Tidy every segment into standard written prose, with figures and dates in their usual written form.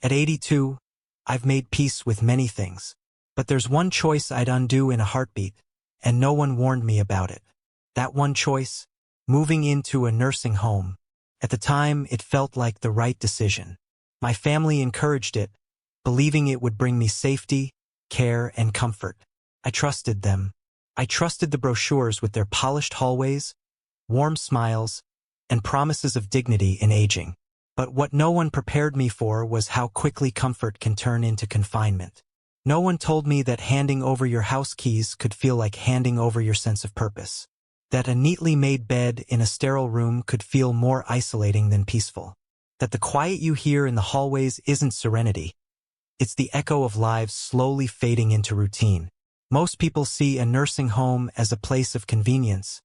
At 82, I've made peace with many things. But there's one choice I'd undo in a heartbeat, and no one warned me about it. That one choice? Moving into a nursing home. At the time, it felt like the right decision. My family encouraged it, believing it would bring me safety, care, and comfort. I trusted them. I trusted the brochures with their polished hallways, warm smiles, and promises of dignity in aging. But what no one prepared me for was how quickly comfort can turn into confinement. No one told me that handing over your house keys could feel like handing over your sense of purpose. That a neatly made bed in a sterile room could feel more isolating than peaceful. That the quiet you hear in the hallways isn't serenity. It's the echo of lives slowly fading into routine. Most people see a nursing home as a place of convenience,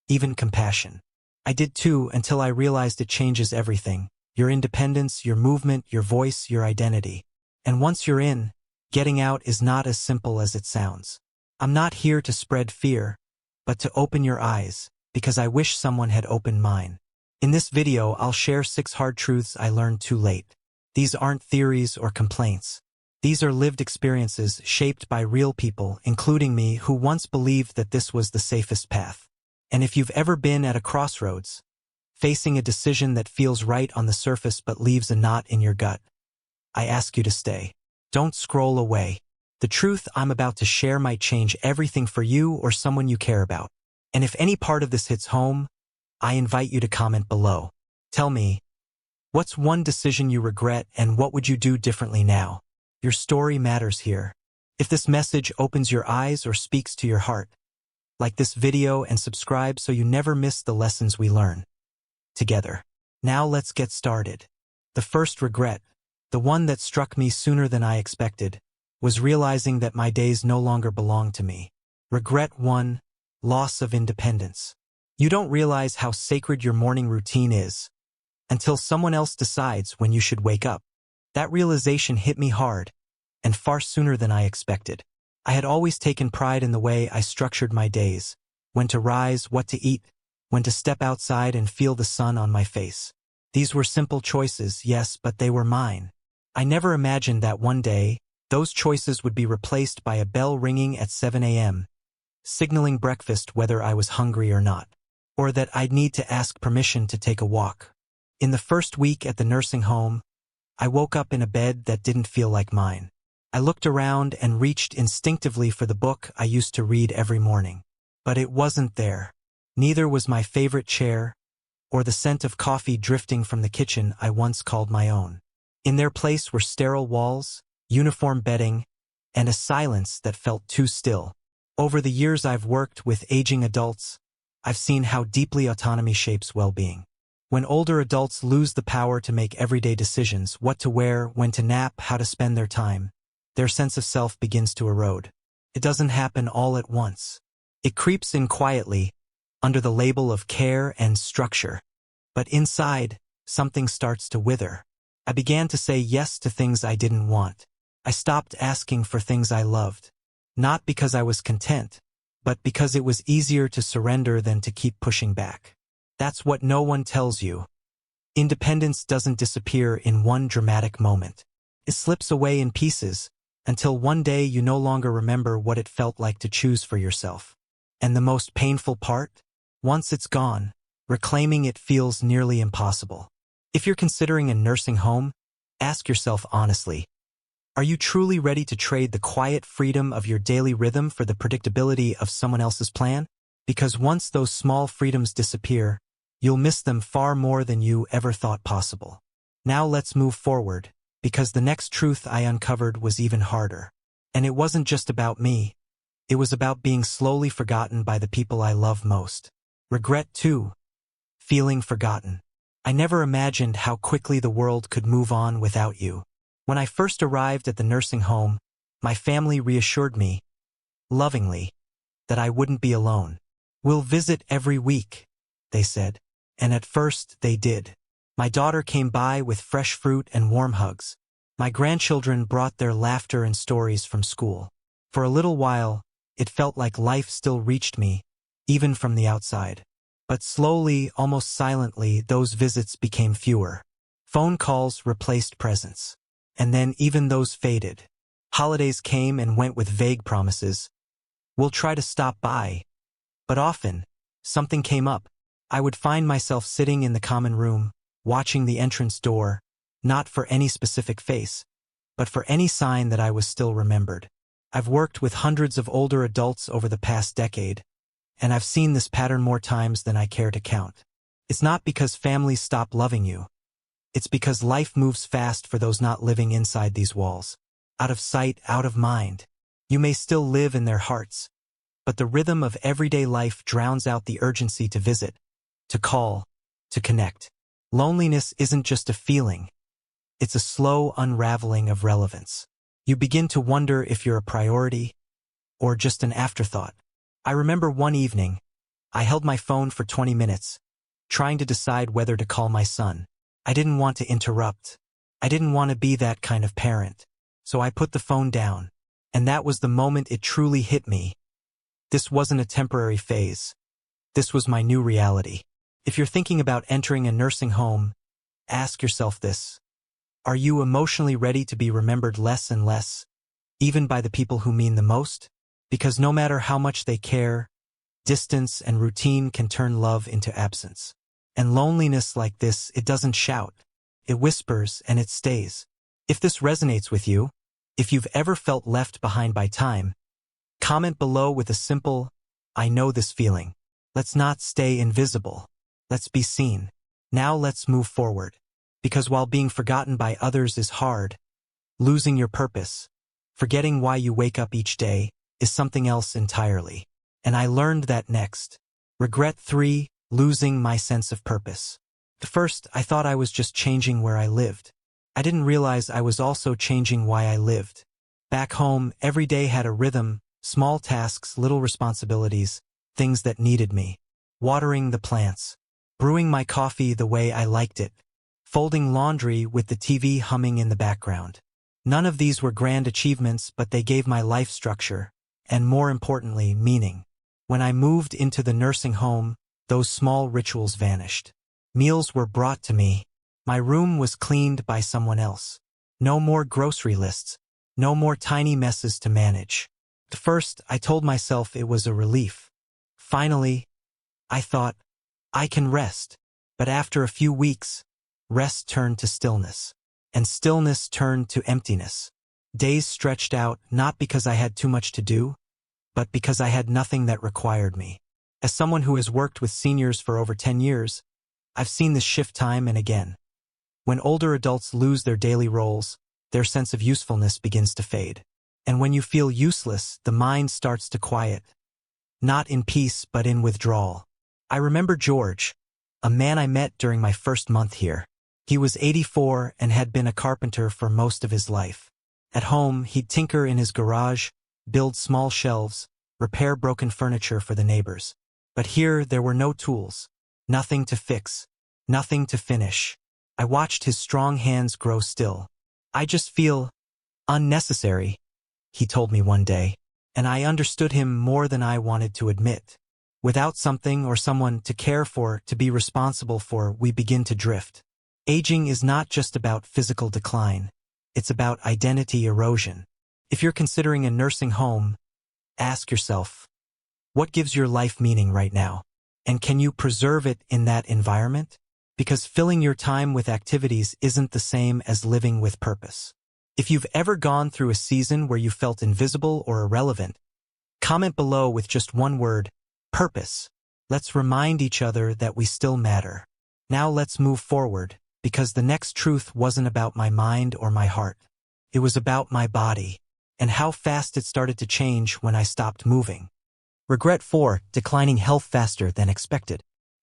even compassion. I did too, until I realized it changes everything. Your independence, your movement, your voice, your identity. And once you're in, getting out is not as simple as it sounds. I'm not here to spread fear, but to open your eyes, because I wish someone had opened mine. In this video, I'll share 6 hard truths I learned too late. These aren't theories or complaints. These are lived experiences shaped by real people, including me, who once believed that this was the safest path. And if you've ever been at a crossroads, facing a decision that feels right on the surface but leaves a knot in your gut, I ask you to stay. Don't scroll away. The truth I'm about to share might change everything for you or someone you care about. And if any part of this hits home, I invite you to comment below. Tell me, what's one decision you regret and what would you do differently now? Your story matters here. If this message opens your eyes or speaks to your heart, like this video and subscribe so you never miss the lessons we learn together. Now let's get started. The first regret, the one that struck me sooner than I expected, was realizing that my days no longer belonged to me. Regret 1, loss of independence. You don't realize how sacred your morning routine is until someone else decides when you should wake up. That realization hit me hard, and far sooner than I expected. I had always taken pride in the way I structured my days, when to rise, what to eat, when to step outside and feel the sun on my face. These were simple choices, yes, but they were mine. I never imagined that one day, those choices would be replaced by a bell ringing at 7 a.m., signaling breakfast whether I was hungry or not, or that I'd need to ask permission to take a walk. In the first week at the nursing home, I woke up in a bed that didn't feel like mine. I looked around and reached instinctively for the book I used to read every morning. But it wasn't there. Neither was my favorite chair, or the scent of coffee drifting from the kitchen I once called my own. In their place were sterile walls, uniform bedding, and a silence that felt too still. Over the years I've worked with aging adults, I've seen how deeply autonomy shapes well-being. When older adults lose the power to make everyday decisions, what to wear, when to nap, how to spend their time, their sense of self begins to erode. It doesn't happen all at once. It creeps in quietly, under the label of care and structure. But inside, something starts to wither. I began to say yes to things I didn't want. I stopped asking for things I loved. Not because I was content, but because it was easier to surrender than to keep pushing back. That's what no one tells you. Independence doesn't disappear in one dramatic moment. It slips away in pieces, until one day you no longer remember what it felt like to choose for yourself. And the most painful part? Once it's gone, reclaiming it feels nearly impossible. If you're considering a nursing home, ask yourself honestly, are you truly ready to trade the quiet freedom of your daily rhythm for the predictability of someone else's plan? Because once those small freedoms disappear, you'll miss them far more than you ever thought possible. Now let's move forward, because the next truth I uncovered was even harder. And it wasn't just about me. It was about being slowly forgotten by the people I love most. Regret 2, feeling forgotten. I never imagined how quickly the world could move on without you. When I first arrived at the nursing home, my family reassured me, lovingly, that I wouldn't be alone. We'll visit every week, they said. And at first, they did. My daughter came by with fresh fruit and warm hugs. My grandchildren brought their laughter and stories from school. For a little while, it felt like life still reached me, even from the outside. But slowly, almost silently, those visits became fewer. Phone calls replaced presence. and then even those faded. Holidays came and went with vague promises. We'll try to stop by. But often, something came up. I would find myself sitting in the common room, watching the entrance door, not for any specific face, but for any sign that I was still remembered. I've worked with hundreds of older adults over the past decade, and I've seen this pattern more times than I care to count. It's not because families stop loving you. It's because life moves fast for those not living inside these walls. Out of sight, out of mind. You may still live in their hearts, but the rhythm of everyday life drowns out the urgency to visit, to call, to connect. Loneliness isn't just a feeling. It's a slow unraveling of relevance. You begin to wonder if you're a priority or just an afterthought. I remember one evening, I held my phone for 20 minutes, trying to decide whether to call my son. I didn't want to interrupt. I didn't want to be that kind of parent. So I put the phone down, and that was the moment it truly hit me. This wasn't a temporary phase. This was my new reality. If you're thinking about entering a nursing home, ask yourself this. Are you emotionally ready to be remembered less and less, even by the people who mean the most? Because no matter how much they care, distance and routine can turn love into absence. And loneliness like this, it doesn't shout. It whispers and it stays. If this resonates with you, if you've ever felt left behind by time, comment below with a simple, I know this feeling. Let's not stay invisible. Let's be seen. Now let's move forward. Because while being forgotten by others is hard, losing your purpose, forgetting why you wake up each day, is something else entirely. And I learned that next. Regret 3, losing my sense of purpose. At first, I thought I was just changing where I lived. I didn't realize I was also changing why I lived. Back home, every day had a rhythm, small tasks, little responsibilities, things that needed me. Watering the plants, brewing my coffee the way I liked it, folding laundry with the TV humming in the background. None of these were grand achievements, but they gave my life structure, and more importantly, meaning. When I moved into the nursing home, those small rituals vanished. Meals were brought to me. My room was cleaned by someone else. No more grocery lists. No more tiny messes to manage. At first, I told myself it was a relief. Finally, I thought, I can rest. But after a few weeks, rest turned to stillness. And stillness turned to emptiness. Days stretched out not because I had too much to do, but because I had nothing that required me. As someone who has worked with seniors for over 10 years, I've seen this shift time and again. When older adults lose their daily roles, their sense of usefulness begins to fade. And when you feel useless, the mind starts to quiet. Not in peace, but in withdrawal. I remember George, a man I met during my first month here. He was 84 and had been a carpenter for most of his life. At home, he'd tinker in his garage, build small shelves, repair broken furniture for the neighbors. But here, there were no tools. Nothing to fix. Nothing to finish. I watched his strong hands grow still. I just feel unnecessary, he told me one day, and I understood him more than I wanted to admit. Without something or someone to care for, to be responsible for, we begin to drift. Aging is not just about physical decline. It's about identity erosion. If you're considering a nursing home, ask yourself, what gives your life meaning right now? And can you preserve it in that environment? Because filling your time with activities isn't the same as living with purpose. If you've ever gone through a season where you felt invisible or irrelevant, comment below with just one word, purpose. Let's remind each other that we still matter. Now let's move forward, because the next truth wasn't about my mind or my heart. It was about my body, and how fast it started to change when I stopped moving. Regret 4, declining health faster than expected.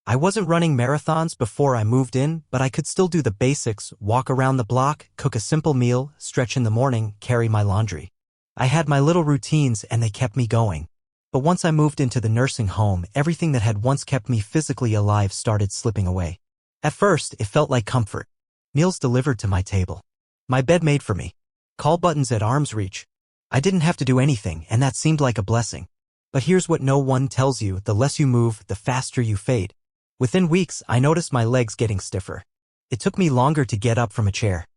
I wasn't running marathons before I moved in, but I could still do the basics, walk around the block, cook a simple meal, stretch in the morning, carry my laundry. I had my little routines and they kept me going. But once I moved into the nursing home, everything that had once kept me physically alive started slipping away. At first, it felt like comfort. Meals delivered to my table. My bed made for me. Call buttons at arm's reach. I didn't have to do anything, and that seemed like a blessing. But here's what no one tells you: the less you move, the faster you fade. Within weeks, I noticed my legs getting stiffer. It took me longer to get up from a chair.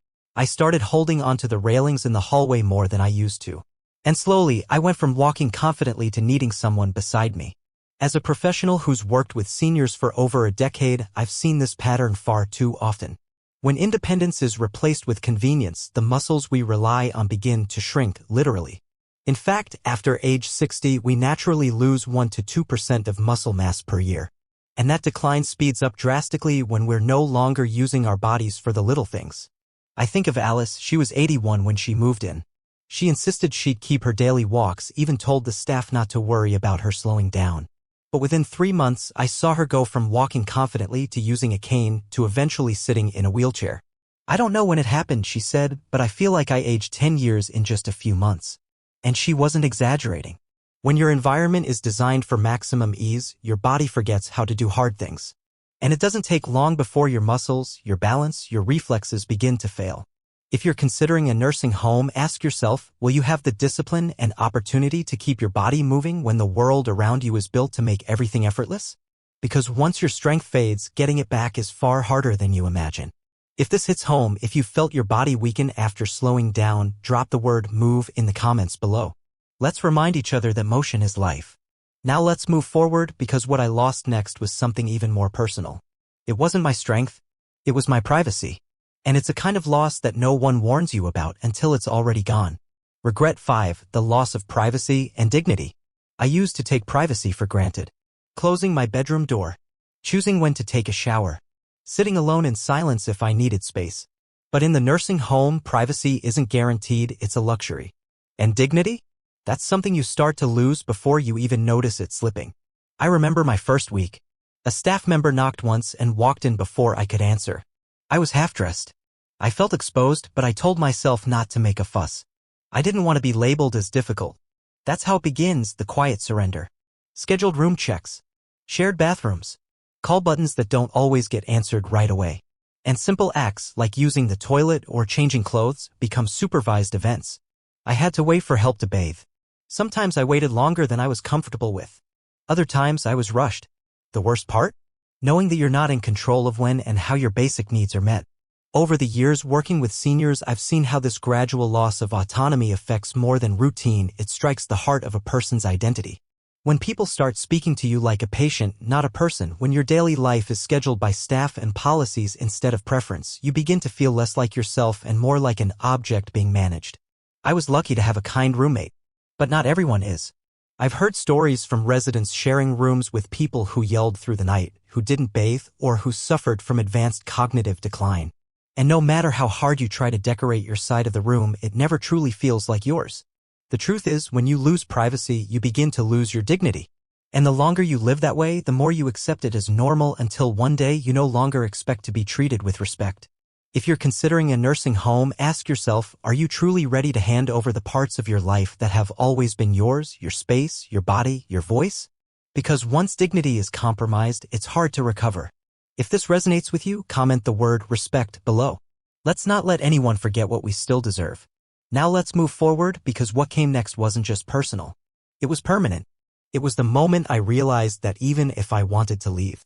I started holding onto the railings in the hallway more than I used to. And slowly, I went from walking confidently to needing someone beside me. As a professional who's worked with seniors for over a decade, I've seen this pattern far too often. When independence is replaced with convenience, the muscles we rely on begin to shrink, literally. In fact, after age 60, we naturally lose 1 to 2% of muscle mass per year. And that decline speeds up drastically when we're no longer using our bodies for the little things. I think of Alice. She was 81 when she moved in. She insisted she'd keep her daily walks, even told the staff not to worry about her slowing down. But within 3 months, I saw her go from walking confidently to using a cane to eventually sitting in a wheelchair. I don't know when it happened, she said, but I feel like I aged 10 years in just a few months. And she wasn't exaggerating. When your environment is designed for maximum ease, your body forgets how to do hard things. And it doesn't take long before your muscles, your balance, your reflexes begin to fail. If you're considering a nursing home, ask yourself, will you have the discipline and opportunity to keep your body moving when the world around you is built to make everything effortless? Because once your strength fades, getting it back is far harder than you imagine. If this hits home, if you felt your body weaken after slowing down, drop the word "move" in the comments below. Let's remind each other that motion is life. Now let's move forward, because what I lost next was something even more personal. It wasn't my strength, it was my privacy. And it's a kind of loss that no one warns you about until it's already gone. Regret 5. The loss of privacy and dignity. I used to take privacy for granted. Closing my bedroom door. Choosing when to take a shower. Sitting alone in silence if I needed space. But in the nursing home, privacy isn't guaranteed, it's a luxury. And dignity? That's something you start to lose before you even notice it slipping. I remember my first week. A staff member knocked once and walked in before I could answer. I was half-dressed. I felt exposed, but I told myself not to make a fuss. I didn't want to be labeled as difficult. That's how it begins, the quiet surrender. Scheduled room checks. Shared bathrooms. Call buttons that don't always get answered right away. And simple acts like using the toilet or changing clothes become supervised events. I had to wait for help to bathe. Sometimes I waited longer than I was comfortable with. Other times I was rushed. The worst part? Knowing that you're not in control of when and how your basic needs are met. Over the years working with seniors, I've seen how this gradual loss of autonomy affects more than routine. It strikes the heart of a person's identity. When people start speaking to you like a patient, not a person, when your daily life is scheduled by staff and policies instead of preference, you begin to feel less like yourself and more like an object being managed. I was lucky to have a kind roommate. But not everyone is. I've heard stories from residents sharing rooms with people who yelled through the night, who didn't bathe, or who suffered from advanced cognitive decline. And no matter how hard you try to decorate your side of the room, it never truly feels like yours. The truth is, when you lose privacy, you begin to lose your dignity. And the longer you live that way, the more you accept it as normal until one day you no longer expect to be treated with respect. If you're considering a nursing home, ask yourself, are you truly ready to hand over the parts of your life that have always been yours, your space, your body, your voice? Because once dignity is compromised, it's hard to recover. If this resonates with you, comment the word respect below. Let's not let anyone forget what we still deserve. Now let's move forward, because what came next wasn't just personal. It was permanent. It was the moment I realized that even if I wanted to leave,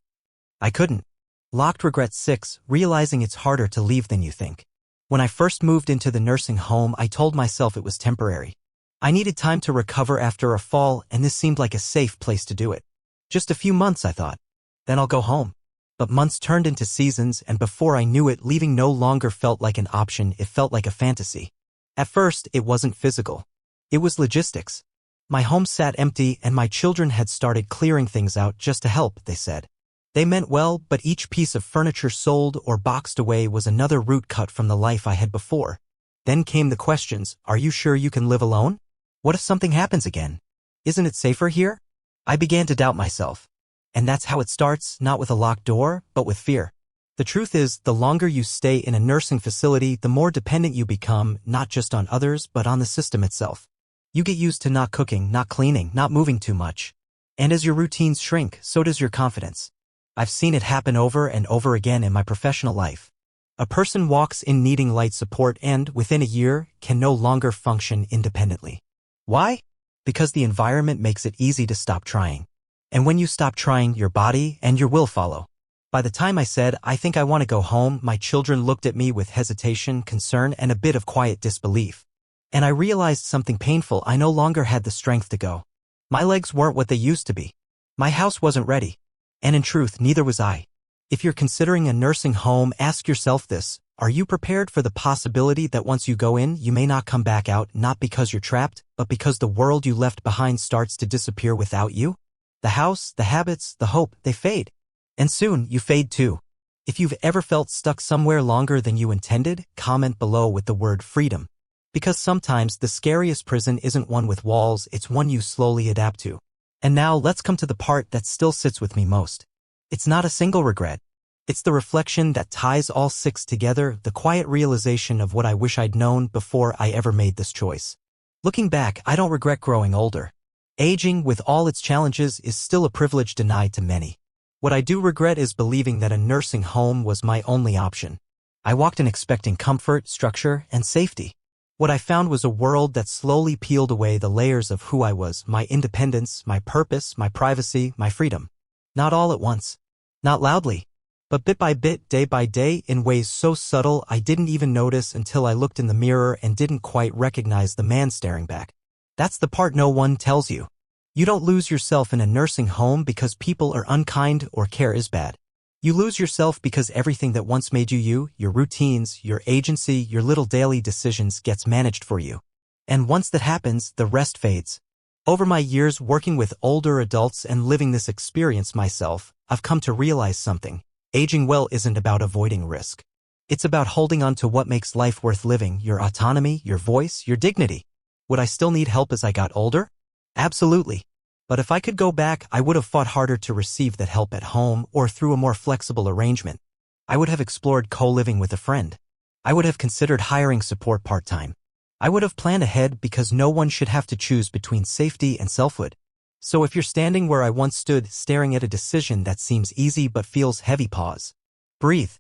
I couldn't. Locked regret 6, realizing it's harder to leave than you think. When I first moved into the nursing home, I told myself it was temporary. I needed time to recover after a fall, and this seemed like a safe place to do it. Just a few months, I thought. Then I'll go home. But months turned into seasons, and before I knew it, leaving no longer felt like an option, it felt like a fantasy. At first, it wasn't physical. It was logistics. My home sat empty, and my children had started clearing things out just to help, they said. They meant well, but each piece of furniture sold or boxed away was another root cut from the life I had before. Then came the questions, are you sure you can live alone? What if something happens again? Isn't it safer here? I began to doubt myself. And that's how it starts, not with a locked door, but with fear. The truth is, the longer you stay in a nursing facility, the more dependent you become, not just on others, but on the system itself. You get used to not cooking, not cleaning, not moving too much. And as your routines shrink, so does your confidence. I've seen it happen over and over again in my professional life. A person walks in needing light support and, within a year, can no longer function independently. Why? Because the environment makes it easy to stop trying. And when you stop trying, your body and your will follow. By the time I said, I think I want to go home, my children looked at me with hesitation, concern, and a bit of quiet disbelief. And I realized something painful. I no longer had the strength to go. My legs weren't what they used to be. My house wasn't ready. And in truth, neither was I. If you're considering a nursing home, ask yourself this. Are you prepared for the possibility that once you go in, you may not come back out, not because you're trapped, but because the world you left behind starts to disappear without you? The house, the habits, the hope, they fade. And soon, you fade too. If you've ever felt stuck somewhere longer than you intended, comment below with the word freedom. Because sometimes the scariest prison isn't one with walls, it's one you slowly adapt to. And now let's come to the part that still sits with me most. It's not a single regret. It's the reflection that ties all six together, the quiet realization of what I wish I'd known before I ever made this choice. Looking back, I don't regret growing older. Aging, with all its challenges, is still a privilege denied to many. What I do regret is believing that a nursing home was my only option. I walked in expecting comfort, structure, and safety. What I found was a world that slowly peeled away the layers of who I was, my independence, my purpose, my privacy, my freedom. Not all at once. Not loudly. But bit by bit, day by day, in ways so subtle I didn't even notice until I looked in the mirror and didn't quite recognize the man staring back. That's the part no one tells you. You don't lose yourself in a nursing home because people are unkind or care is bad. You lose yourself because everything that once made you you, your routines, your agency, your little daily decisions gets managed for you. And once that happens, the rest fades. Over my years working with older adults and living this experience myself, I've come to realize something. Aging well isn't about avoiding risk. It's about holding on to what makes life worth living, your autonomy, your voice, your dignity. Would I still need help as I got older? Absolutely. But if I could go back, I would have fought harder to receive that help at home or through a more flexible arrangement. I would have explored co-living with a friend. I would have considered hiring support part-time. I would have planned ahead because no one should have to choose between safety and selfhood. So if you're standing where I once stood, staring at a decision that seems easy but feels heavy, pause. Breathe.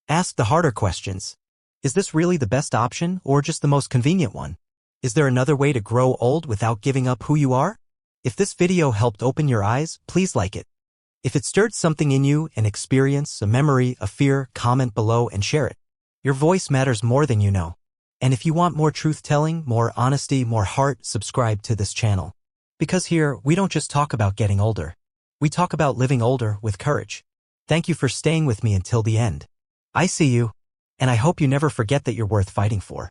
Ask the harder questions. Is this really the best option or just the most convenient one? Is there another way to grow old without giving up who you are? If this video helped open your eyes, please like it. If it stirred something in you, an experience, a memory, a fear, comment below and share it. Your voice matters more than you know. And if you want more truth-telling, more honesty, more heart, subscribe to this channel. Because here, we don't just talk about getting older. We talk about living older with courage. Thank you for staying with me until the end. I see you, and I hope you never forget that you're worth fighting for.